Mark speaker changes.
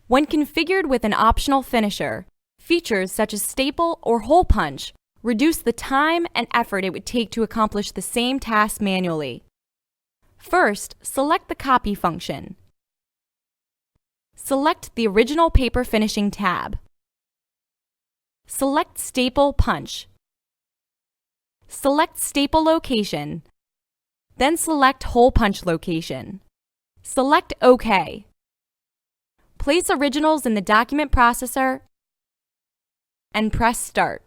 Speaker 1: When configured with an optional finisher, features such as staple or hole punch reduce the time and effort it would take to accomplish the same task manually. First, select the Copy function. Select the Original Paper Finishing tab. Select Staple Punch. Select Staple Location, then select Hole Punch Location. Select OK. Place originals in the document processor and press Start.